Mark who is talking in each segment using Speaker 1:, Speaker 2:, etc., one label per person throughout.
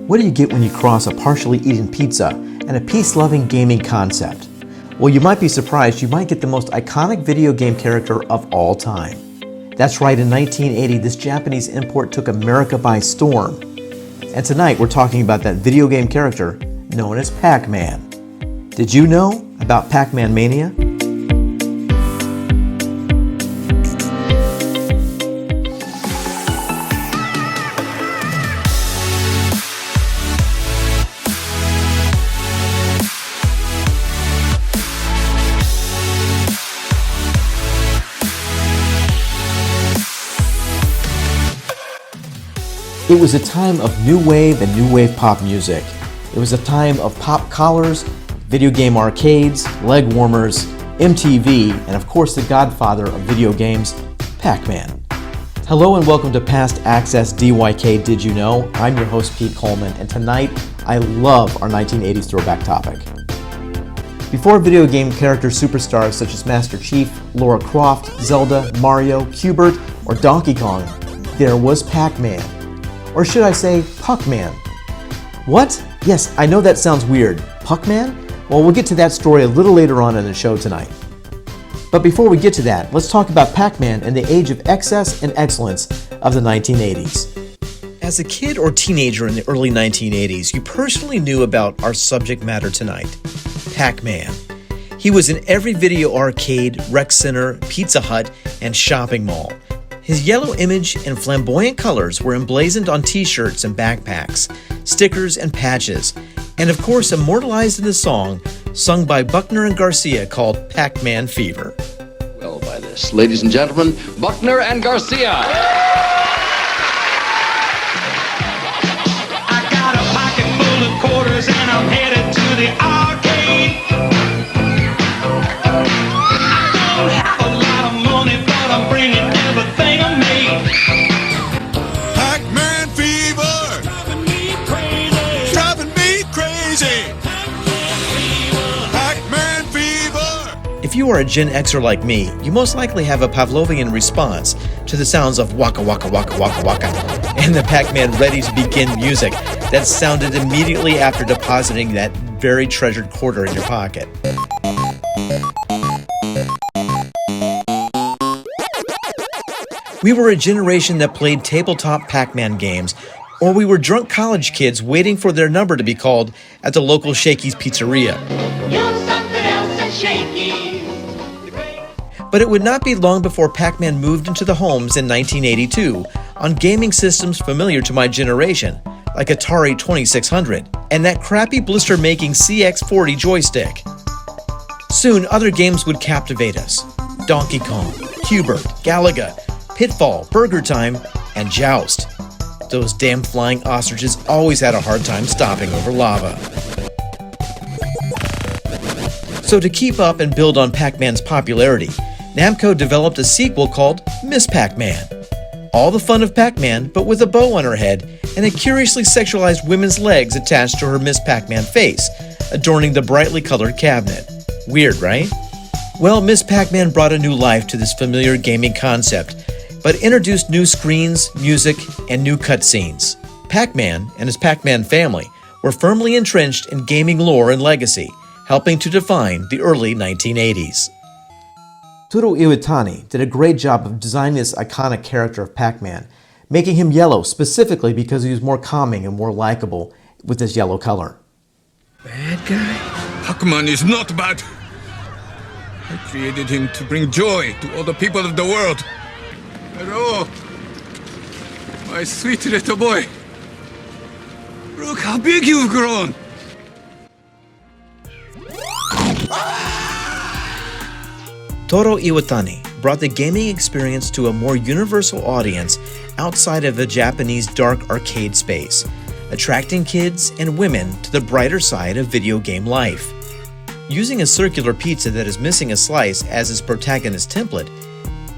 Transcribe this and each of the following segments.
Speaker 1: What do you get when you cross a partially eaten pizza and a peace-loving gaming concept? Well, you might be surprised. You might get the most iconic video game character of all time. That's right, in 1980, this Japanese import took America by storm. And tonight, we're talking about that video game character known as Pac-Man. Did you know about Pac-Man Mania? It was a time of new wave and new wave pop music. It was a time of pop collars, video game arcades, leg warmers, MTV, and of course the godfather of video games, Pac-Man. Hello and welcome to Past Access DYK Did You Know? I'm your host Pete Coleman, and tonight I love our 1980s throwback topic. Before video game character superstars such as Master Chief, Lara Croft, Zelda, Mario, Q*bert, or Donkey Kong, there was Pac-Man. Or should I say, Puck-Man? What? Yes, I know that sounds weird. Puck-Man? Well, we'll get to that story a little later on in the show tonight. But before we get to that, let's talk about Pac-Man and the age of excess and excellence of the 1980s. As a kid or teenager in the early 1980s, you personally knew about our subject matter tonight, Pac-Man. He was in every video arcade, rec center, Pizza Hut, and shopping mall. His yellow image and flamboyant colors were emblazoned on t-shirts and backpacks, stickers and patches, and of course immortalized in the song sung by Buckner and Garcia called Pac-Man Fever.
Speaker 2: Well, by this, ladies and gentlemen, Buckner and Garcia.
Speaker 3: I got a pocket full of quarters and I'm headed to the arcade. I don't have a lot of money, but I'm bringing everything I made.
Speaker 4: Pac-Man fever, driving me crazy, driving me crazy. Pac-Man fever.
Speaker 1: If you are a Gen Xer like me, you most likely have a Pavlovian response to the sounds of waka waka waka waka waka and the Pac-Man ready to begin music that sounded immediately after depositing that very treasured quarter in your pocket. We were a generation that played tabletop Pac-Man games, or we were drunk college kids waiting for their number to be called at the local Shakey's Pizzeria.
Speaker 3: You're something else than shaky.
Speaker 1: But it would not be long before Pac-Man moved into the homes in 1982 on gaming systems familiar to my generation, like Atari 2600 and that crappy blister-making CX40 joystick. Soon, other games would captivate us. Donkey Kong, Q*bert, Galaga, Pitfall, Burger Time, and Joust. Those damn flying ostriches always had a hard time stopping over lava. So to keep up and build on Pac-Man's popularity, Namco developed a sequel called Miss Pac-Man. All the fun of Pac-Man, but with a bow on her head and a curiously sexualized women's legs attached to her Miss Pac-Man face, adorning the brightly colored cabinet. Weird, right? Well, Miss Pac-Man brought a new life to this familiar gaming concept, but introduced new screens, music, and new cutscenes. Pac-Man and his Pac-Man family were firmly entrenched in gaming lore and legacy, helping to define the early 1980s. Toru Iwatani did a great job of designing this iconic character of Pac-Man, making him yellow specifically because he was more calming and more likable with his yellow color.
Speaker 4: Bad guy? Pac-Man is not bad. I created him to bring joy to all the people of the world. Hello, my sweet little boy. Look how big you've grown.
Speaker 1: Toru Iwatani brought the gaming experience to a more universal audience outside of the Japanese dark arcade space, attracting kids and women to the brighter side of video game life. Using a circular pizza that is missing a slice as its protagonist template,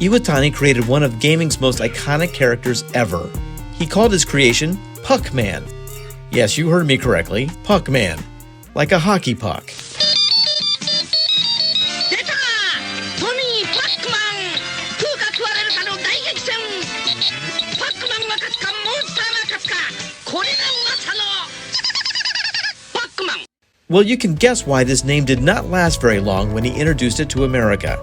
Speaker 1: Iwatani created one of gaming's most iconic characters ever. He called his creation Puck-Man. Yes, you heard me correctly, Puck-Man, like a hockey puck. Well, you can guess why this name did not last very long when he introduced it to America.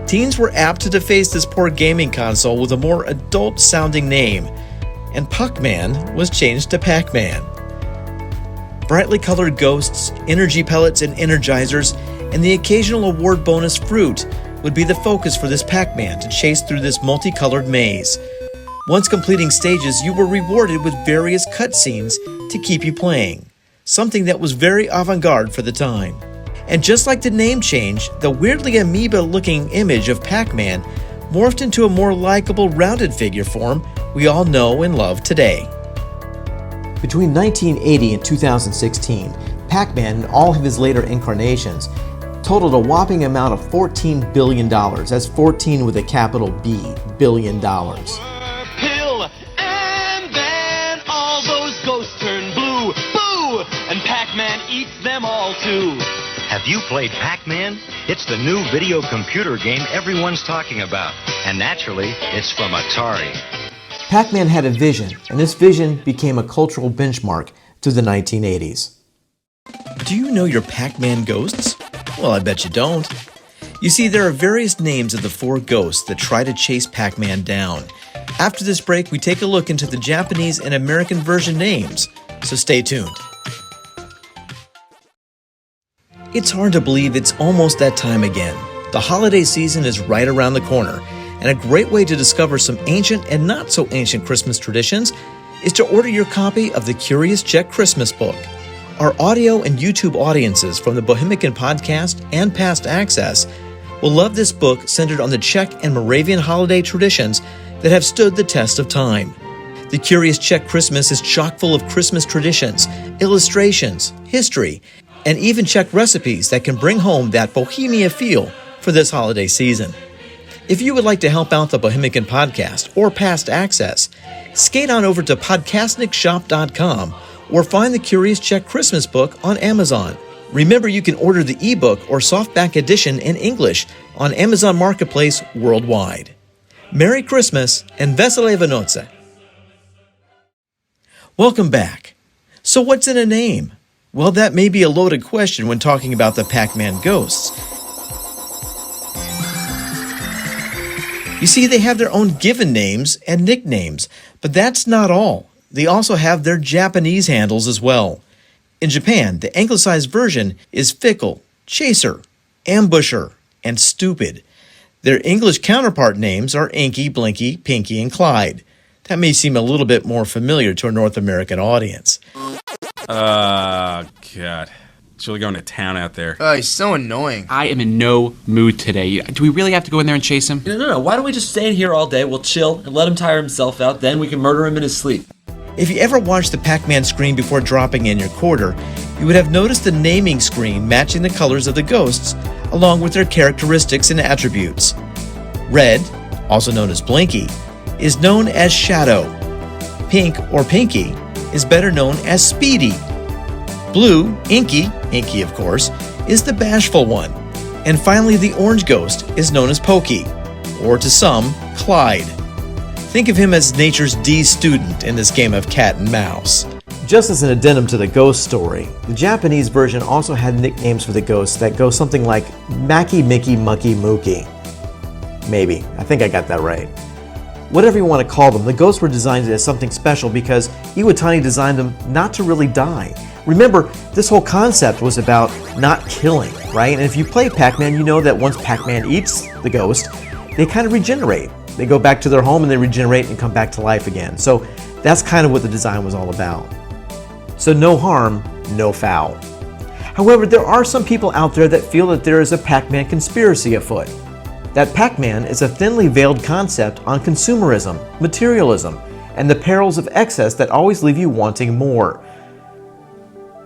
Speaker 1: Teens were apt to deface this poor gaming console with a more adult-sounding name, and PAC-MAN was changed to PAC-MAN. Brightly colored ghosts, energy pellets and energizers, and the occasional award bonus fruit would be the focus for this Pac-Man to chase through this multicolored maze. Once completing stages, you were rewarded with various cutscenes to keep you playing, something that was very avant-garde for the time. And just like the name change, the weirdly amoeba-looking image of Pac-Man morphed into a more likable, rounded figure form we all know and love today. Between 1980 and 2016, Pac-Man and all of his later incarnations totaled a whopping amount of $14 billion. That's 14 with a capital B, billion dollars.
Speaker 3: Pill, and then all those ghosts turn blue. Boo! And Pac-Man eats them all too.
Speaker 5: Have you played Pac-Man? It's the new video computer game everyone's talking about. And naturally, it's from Atari.
Speaker 1: Pac-Man had a vision, and this vision became a cultural benchmark through the 1980s. Do you know your Pac-Man ghosts? Well, I bet you don't. You see, there are various names of the 4 ghosts that try to chase Pac-Man down. After this break, we take a look into the Japanese and American version names, so stay tuned. It's hard to believe it's almost that time again. The holiday season is right around the corner, and a great way to discover some ancient and not so ancient Christmas traditions is to order your copy of the Curious Czech Christmas book. Our audio and YouTube audiences from the Bohemican podcast and Past Access will love this book centered on the Czech and Moravian holiday traditions that have stood the test of time. The Curious Czech Christmas is chock full of Christmas traditions, illustrations, history, and even Czech recipes that can bring home that Bohemia feel for this holiday season. If you would like to help out the Bohemican podcast or Past Access, skate on over to podcastnicshop.com or find the Curious Czech Christmas book on Amazon. Remember, you can order the ebook or softback edition in English on Amazon Marketplace worldwide. Merry Christmas and Vesele Vanoce. Welcome back. So what's in a name? Well, that may be a loaded question when talking about the Pac-Man ghosts. You see, they have their own given names and nicknames, but that's not all. They also have their Japanese handles as well. In Japan, the anglicized version is Fickle, Chaser, Ambusher, and Stupid. Their English counterpart names are Inky, Blinky, Pinky, and Clyde. That may seem a little bit more familiar to a North American audience.
Speaker 6: God. It's really going to town out there.
Speaker 7: He's so annoying.
Speaker 8: I am in no mood today. Do we really have to go in there and chase him?
Speaker 9: No. Why don't we just stay in here all day? We'll chill and let him tire himself out. Then we can murder him in his sleep.
Speaker 1: If you ever watched the Pac-Man screen before dropping in your quarter, you would have noticed the naming screen matching the colors of the ghosts, along with their characteristics and attributes. Red, also known as Blinky, is known as Shadow. Pink, or Pinky, is better known as Speedy. Blue, Inky of course, is the bashful one. And finally, the orange ghost is known as Pokey, or to some, Clyde. Think of him as nature's D student in this game of cat and mouse. Just as an addendum to the ghost story, the Japanese version also had nicknames for the ghosts that go something like Mackie, Mickey, Mucky, Mookie. Maybe. I think I got that right. Whatever you want to call them, the ghosts were designed as something special because Iwatani designed them not to really die. Remember, this whole concept was about not killing, right? And if you play Pac-Man, you know that once Pac-Man eats the ghost, they kind of regenerate. They go back to their home and they regenerate and come back to life again. So that's kind of what the design was all about. So no harm, no foul. However, there are some people out there that feel that there is a Pac-Man conspiracy afoot. That Pac-Man is a thinly veiled concept on consumerism, materialism, and the perils of excess that always leave you wanting more.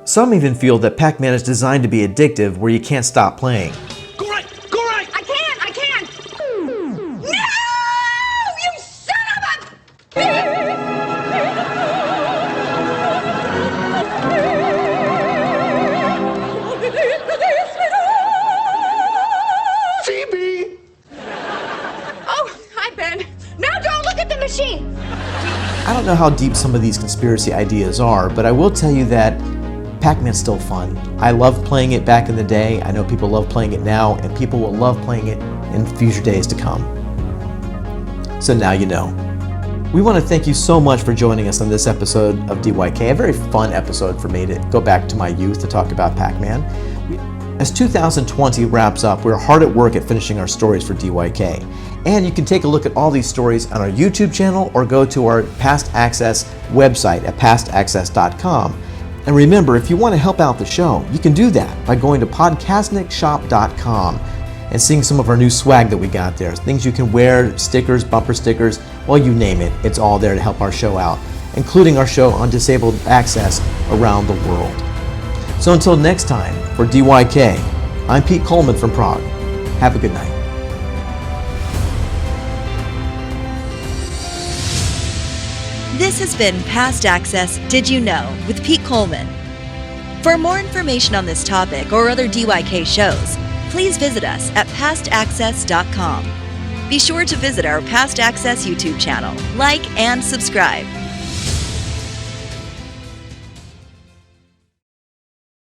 Speaker 1: Some even feel that Pac-Man is designed to be addictive where you can't stop playing.
Speaker 3: Go right!
Speaker 10: I can't! No! You son of a...
Speaker 3: Phoebe!
Speaker 10: Oh, hi, Ben. Now don't look at the machine!
Speaker 1: I don't know how deep some of these conspiracy ideas are, but I will tell you that Pac-Man's still fun. I loved playing it back in the day. I know people love playing it now, and people will love playing it in future days to come. So now you know. We want to thank you so much for joining us on this episode of DYK, a very fun episode for me to go back to my youth to talk about Pac-Man. As 2020 wraps up, we're hard at work at finishing our stories for DYK. And you can take a look at all these stories on our YouTube channel or go to our Past Access website at pastaccess.com. And remember, if you want to help out the show, you can do that by going to podcastnicshop.com and seeing some of our new swag that we got there. Things you can wear, stickers, bumper stickers, well, you name it. It's all there to help our show out, including our show on disabled access around the world. So until next time, for DYK, I'm Pete Coleman from Prague. Have a good night.
Speaker 7: This has been Past Access Did You Know with Pete Coleman. For more information on this topic or other DYK shows, please visit us at pastaccess.com. Be sure to visit our Past Access YouTube channel, like and subscribe.